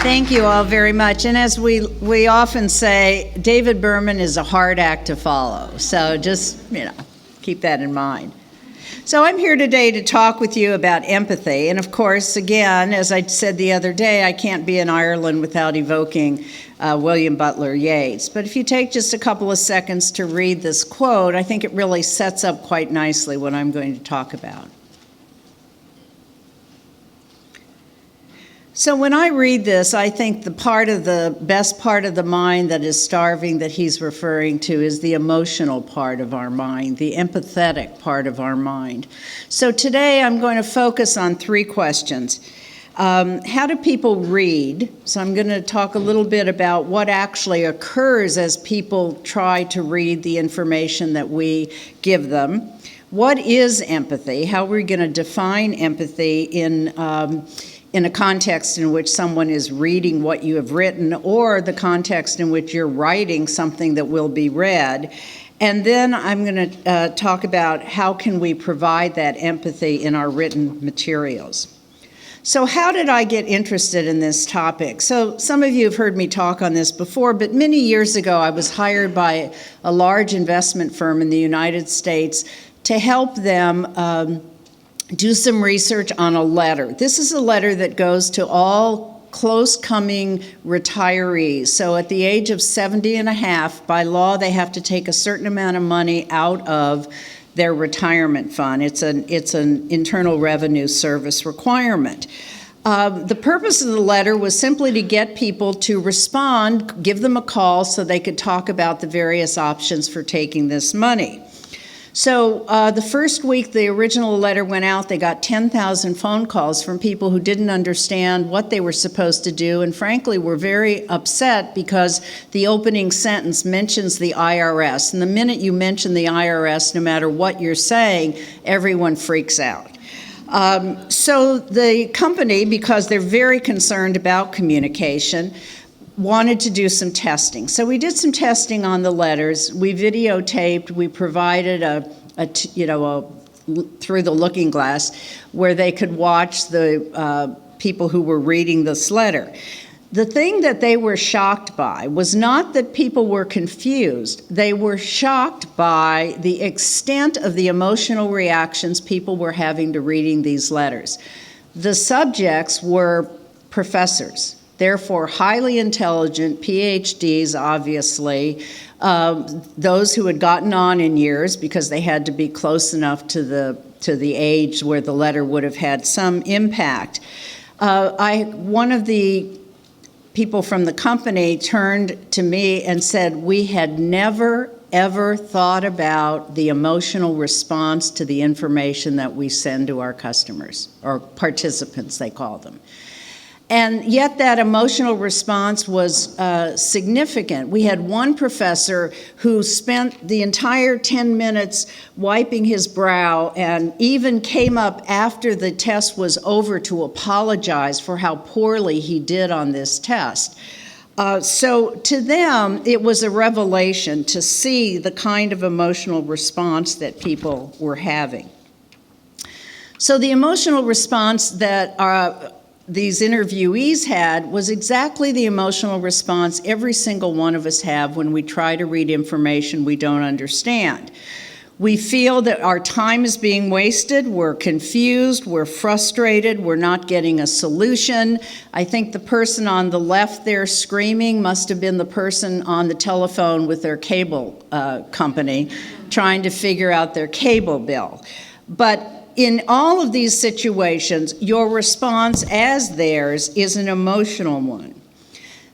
Thank you all very much. And as we often say, David Berman is a hard act to follow. So just, keep that in mind. So I'm here today to talk with you about empathy. And of course, again, as I said the other day, I can't be in Ireland without evoking William Butler Yeats. But if you take just a couple of seconds to read this quote, I think it really sets up quite nicely what I'm going to talk about. So when I read this, I think the best part of the mind that is starving that he's referring to is the emotional part of our mind, the empathetic part of our mind. So today I'm going to focus on three questions. How do people read? So I'm going to talk a little bit about what actually occurs as people try to read the information that we give them. What is empathy? How are we going to define empathy in a context in which someone is reading what you have written, or the context in which you're writing something that will be read. And then I'm going to talk about how can we provide that empathy in our written materials. So how did I get interested in this topic? So some of you have heard me talk on this before, but many years ago I was hired by a large investment firm in the United States to help them do some research on a letter. This is a letter that goes to all close coming retirees. So at the age of 70 and a half, by law, they have to take a certain amount of money out of their retirement fund. It's an Internal Revenue Service requirement. The purpose of the letter was simply to get people to respond, give them a call so they could talk about the various options for taking this money. So the first week the original letter went out, they got 10,000 phone calls from people who didn't understand what they were supposed to do, and frankly were very upset because the opening sentence mentions the IRS. And the minute you mention the IRS, no matter what you're saying, everyone freaks out. So the company, because they're very concerned about communication, wanted to do some testing. So we did some testing on the letters. We videotaped. We provided through the looking glass where they could watch the people who were reading this letter. The thing that they were shocked by was not that people were confused. They were shocked by the extent of the emotional reactions people were having to reading these letters. The subjects were professors. Therefore, highly intelligent, PhDs, obviously, those who had gotten on in years because they had to be close enough to the age where the letter would have had some impact. One of the people from the company turned to me and said, we had never, ever thought about the emotional response to the information that we send to our customers, or participants, they call them. And yet that emotional response was significant. We had one professor who spent the entire 10 minutes wiping his brow and even came up after the test was over to apologize for how poorly he did on this test. So to them, it was a revelation to see the kind of emotional response that people were having. So the emotional response that these interviewees had was exactly the emotional response every single one of us have when we try to read information we don't understand. We feel that our time is being wasted, we're confused, we're frustrated, we're not getting a solution. I think the person on the left there screaming must have been the person on the telephone with their cable company trying to figure out their cable bill. But in all of these situations, your response as theirs is an emotional one.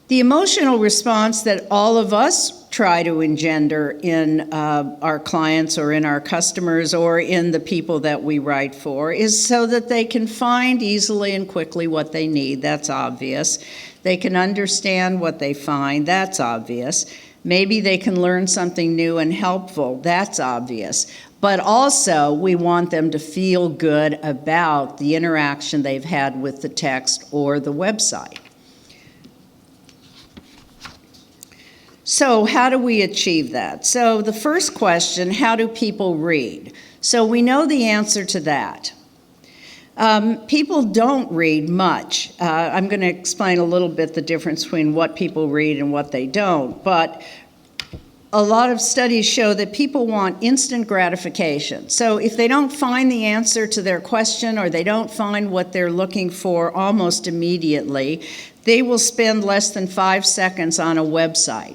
The emotional response that all of us try to engender in our clients or in our customers or in the people that we write for is so that they can find easily and quickly what they need. That's obvious. They can understand what they find. That's obvious. Maybe they can learn something new and helpful. That's obvious. But also, we want them to feel good about the interaction they've had with the text or the website. So how do we achieve that? So the first question, how do people read? So we know the answer to that. People don't read much. I'm going to explain a little bit the difference between what people read and what they don't, but a lot of studies show that people want instant gratification. So if they don't find the answer to their question or they don't find what they're looking for almost immediately, they will spend less than 5 seconds on a website.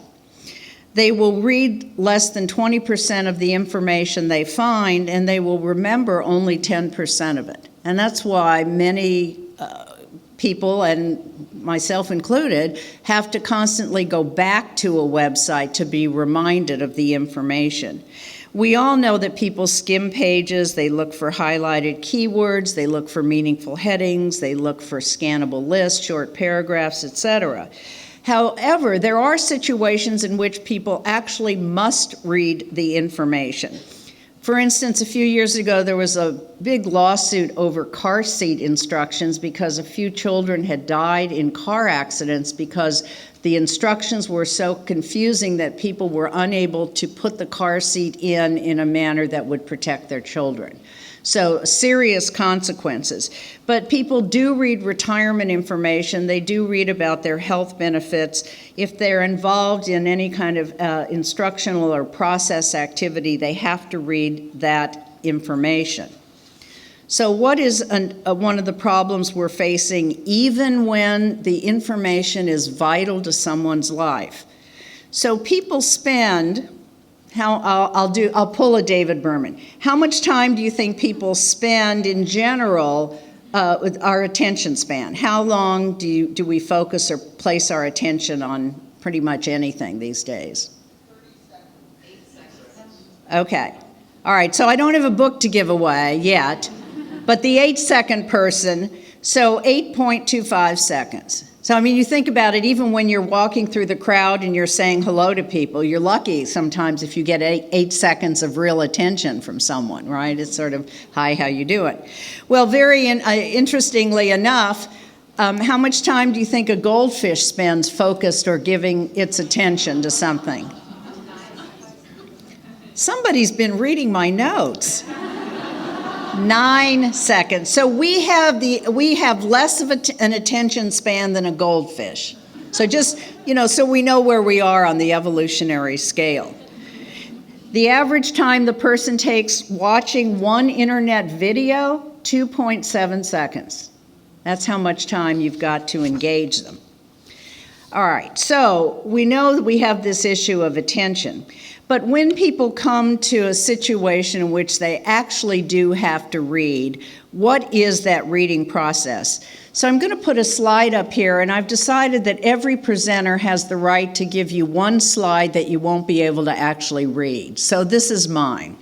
They will read less than 20% of the information they find, and they will remember only 10% of it. And that's why many people, and myself included, have to constantly go back to a website to be reminded of the information. We all know that people skim pages, they look for highlighted keywords, they look for meaningful headings, they look for scannable lists, short paragraphs, etc. However, there are situations in which people actually must read the information. For instance, a few years ago, there was a big lawsuit over car seat instructions because a few children had died in car accidents because the instructions were so confusing that people were unable to put the car seat in a manner that would protect their children. So serious consequences. But people do read retirement information. They do read about their health benefits. If they're involved in any kind of instructional or process activity, they have to read that information. So what is one of the problems we're facing even when the information is vital to someone's life? So people spend, I'll pull a David Berman. How much time do you think people spend in general with our attention span? How long do we focus or place our attention on pretty much anything these days? 30 seconds. 8 seconds. Okay. All right, so I don't have a book to give away yet, but the 8-second person, so 8.25 seconds. So, I mean, you think about it, even when you're walking through the crowd and you're saying hello to people, you're lucky sometimes if you get 8 seconds of real attention from someone, right? It's sort of, hi, how you doing? Well, very interestingly enough, how much time do you think a goldfish spends focused or giving its attention to something? Somebody's been reading my notes. 9 seconds. So we have less of an attention span than a goldfish. So just, so we know where we are on the evolutionary scale. The average time the person takes watching one internet video, 2.7 seconds. That's how much time you've got to engage them. All right, so we know that we have this issue of attention. But when people come to a situation in which they actually do have to read, what is that reading process? So I'm going to put a slide up here, and I've decided that every presenter has the right to give you one slide that you won't be able to actually read. So this is mine.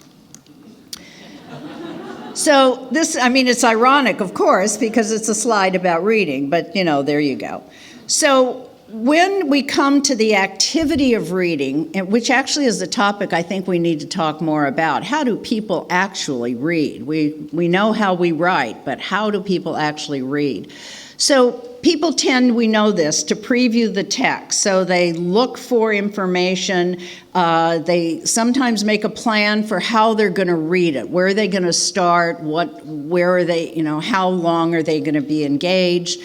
So it's ironic, of course, because it's a slide about reading, but there you go. So when we come to the activity of reading, which actually is the topic I think we need to talk more about, how do people actually read? We know how we write, but how do people actually read? So people tend, we know this, to preview the text. So they look for information. They sometimes make a plan for how they're going to read it. Where are they going to start? Where are they, how long are they going to be engaged?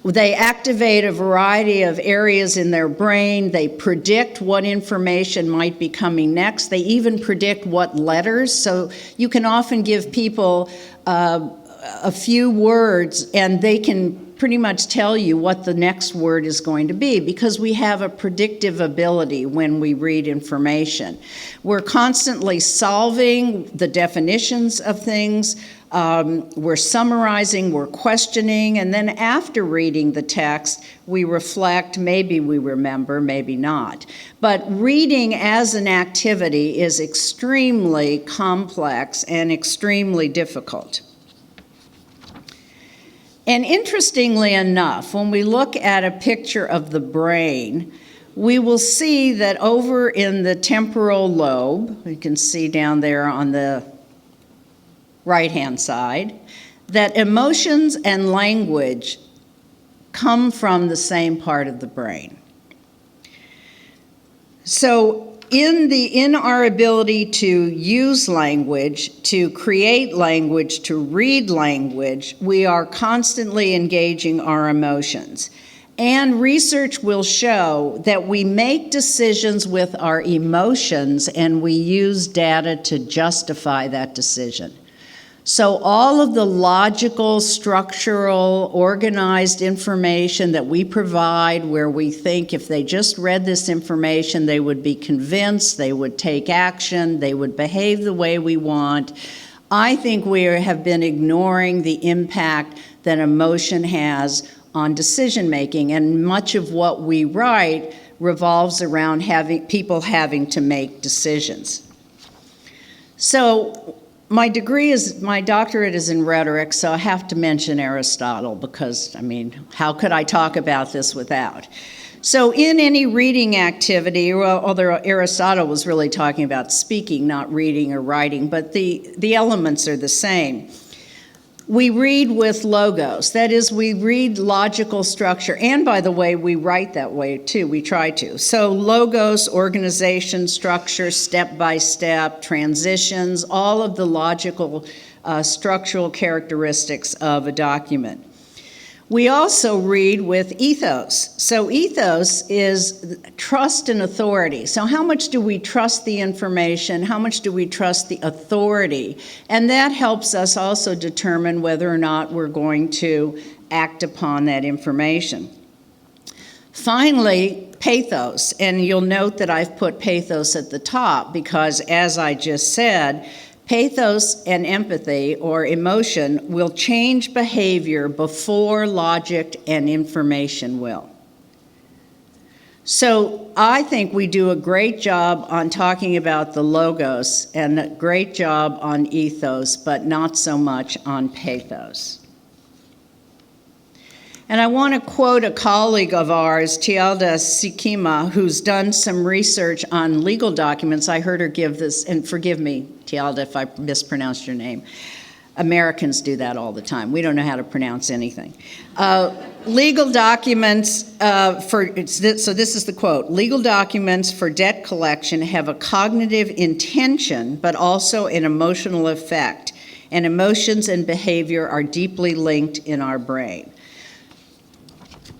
They activate a variety of areas in their brain. They predict what information might be coming next. They even predict what letters. So you can often give people a few words, and they can pretty much tell you what the next word is going to be because we have a predictive ability when we read information. We're constantly solving the definitions of things. We're summarizing, we're questioning, and then after reading the text, we reflect, maybe we remember, maybe not. But reading as an activity is extremely complex and extremely difficult. And interestingly enough, when we look at a picture of the brain, we will see that over in the temporal lobe, you can see down there on the right-hand side, that emotions and language come from the same part of the brain. So in our ability to use language, to create language, to read language, we are constantly engaging our emotions. And research will show that we make decisions with our emotions and we use data to justify that decision. So all of the logical, structural, organized information that we provide, where we think if they just read this information, they would be convinced, they would take action, they would behave the way we want, I think we have been ignoring the impact that emotion has on decision making, and much of what we write revolves around people having to make decisions. So my doctorate is in rhetoric, so I have to mention Aristotle because, how could I talk about this without? So in any reading activity, although Aristotle was really talking about speaking, not reading or writing, but the elements are the same. We read with logos. That is, we read logical structure. And by the way, we write that way too. We try to. So logos, organization, structure, step-by-step, transitions, all of the logical structural characteristics of a document. We also read with ethos. So ethos is trust and authority. So how much do we trust the information? How much do we trust the authority? And that helps us also determine whether or not we're going to act upon that information. Finally, pathos. And you'll note that I've put pathos at the top because, as I just said, pathos and empathy, or emotion, will change behavior before logic and information will. So I think we do a great job on talking about the logos and a great job on ethos, but not so much on pathos. And I want to quote a colleague of ours, Tialda Sikima, who's done some research on legal documents. I heard her give this, and forgive me, Tialda, if I mispronounced your name. Americans do that all the time. We don't know how to pronounce anything. Legal documents so this is the quote, legal documents for debt collection have a cognitive intention, but also an emotional effect. And emotions and behavior are deeply linked in our brain.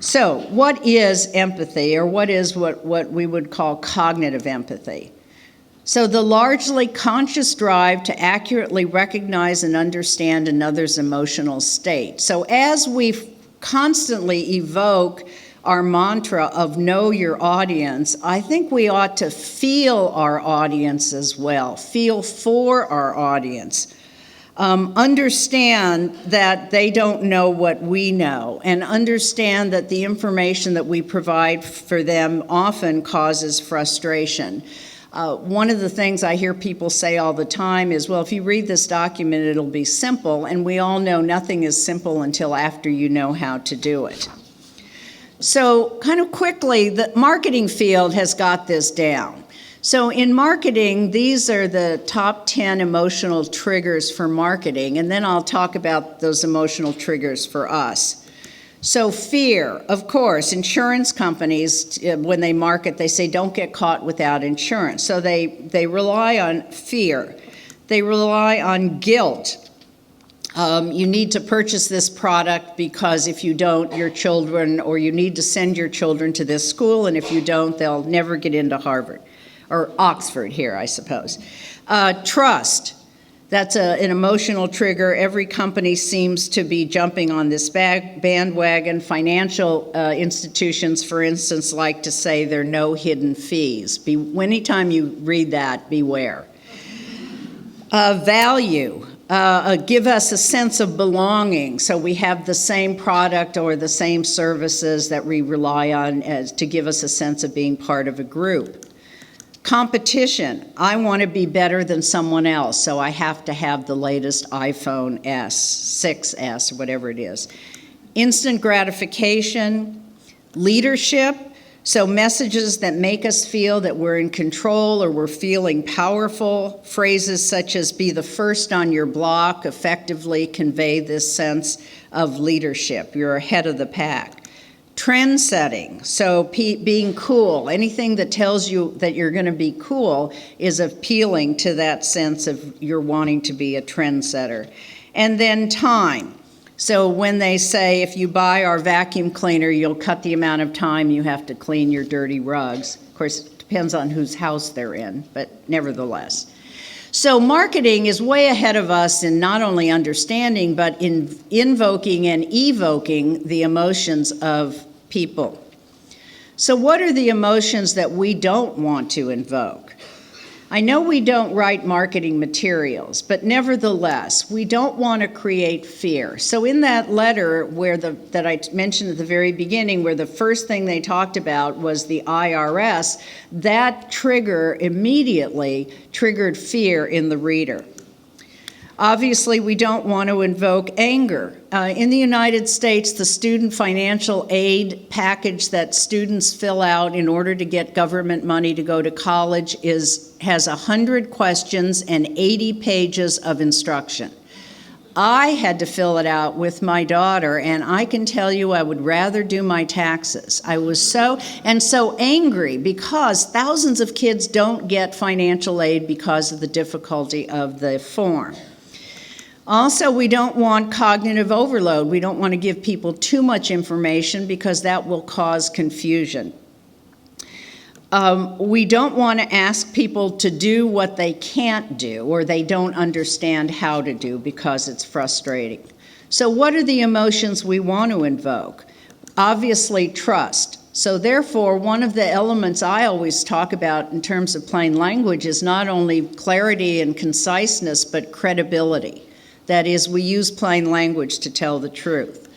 So what is empathy, or what is what we would call cognitive empathy? So the largely conscious drive to accurately recognize and understand another's emotional state. So as we constantly evoke our mantra of know your audience, I think we ought to feel our audience as well, feel for our audience. Understand that they don't know what we know, and understand that the information that we provide for them often causes frustration. One of the things I hear people say all the time is, well, if you read this document, it'll be simple, and we all know nothing is simple until after you know how to do it. So kind of quickly, the marketing field has got this down. So in marketing, these are the top 10 emotional triggers for marketing, and then I'll talk about those emotional triggers for us. So fear, of course, insurance companies, when they market, they say don't get caught without insurance. So they rely on fear. They rely on guilt. You need to purchase this product because if you don't, your children, or you need to send your children to this school, and if you don't, they'll never get into Harvard. Or Oxford here, I suppose. Trust, that's an emotional trigger. Every company seems to be jumping on this bandwagon. Financial institutions, for instance, like to say there are no hidden fees. Anytime you read that, beware. Value, give us a sense of belonging, so we have the same product or the same services that we rely on to give us a sense of being part of a group. Competition. I want to be better than someone else, so I have to have the latest iPhone S, 6S, whatever it is. Instant gratification. Leadership. So messages that make us feel that we're in control or we're feeling powerful. Phrases such as be the first on your block effectively convey this sense of leadership. You're ahead of the pack. Trend setting, so being cool, anything that tells you that you're going to be cool is appealing to that sense of you're wanting to be a trendsetter. And then time. So when they say if you buy our vacuum cleaner, you'll cut the amount of time you have to clean your dirty rugs. Of course, it depends on whose house they're in, but nevertheless. So marketing is way ahead of us in not only understanding, but in invoking and evoking the emotions of people. So what are the emotions that we don't want to invoke? I know we don't write marketing materials, but nevertheless, we don't want to create fear. So in that letter that I mentioned at the very beginning, where the first thing they talked about was the IRS, that trigger immediately triggered fear in the reader. Obviously, we don't want to invoke anger. In the United States, the student financial aid package that students fill out in order to get government money to go to college has 100 questions and 80 pages of instruction. I had to fill it out with my daughter, and I can tell you I would rather do my taxes. I was so angry because thousands of kids don't get financial aid because of the difficulty of the form. Also, we don't want cognitive overload. We don't want to give people too much information because that will cause confusion. We don't want to ask people to do what they can't do or they don't understand how to do because it's frustrating. So what are the emotions we want to invoke? Obviously, trust. So therefore, one of the elements I always talk about in terms of plain language is not only clarity and conciseness, but credibility. That is, we use plain language to tell the truth.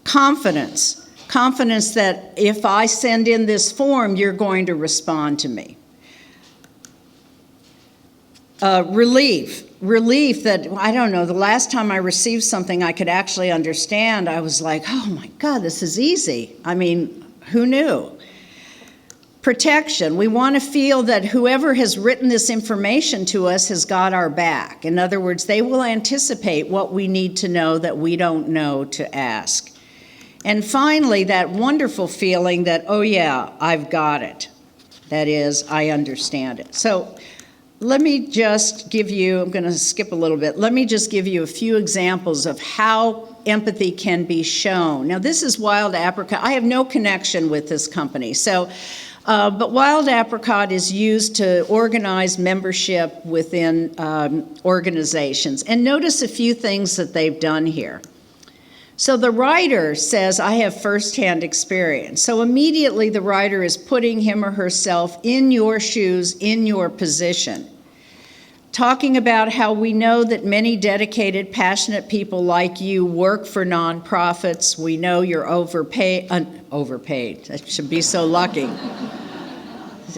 Confidence. Confidence that if I send in this form, you're going to respond to me. Relief. Relief that, I don't know, the last time I received something I could actually understand, I was like, oh my God, this is easy. I mean, who knew? Protection. We want to feel that whoever has written this information to us has got our back. In other words, they will anticipate what we need to know that we don't know to ask. And finally, that wonderful feeling that, oh yeah, I've got it. That is, I understand it. So let me just give you, I'm going to skip a little bit, let me just give you a few examples of how empathy can be shown. Now this is Wild Apricot. I have no connection with this company. But Wild Apricot is used to organize membership within organizations. And notice a few things that they've done here. So the writer says, I have firsthand experience. So immediately the writer is putting him or herself in your shoes, in your position. Talking about how we know that many dedicated, passionate people like you work for nonprofits. We know you're overpaid. I should be so lucky.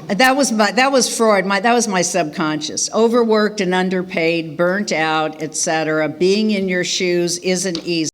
That was Freud. That was my subconscious. Overworked and underpaid, burnt out, etc. Being in your shoes isn't easy.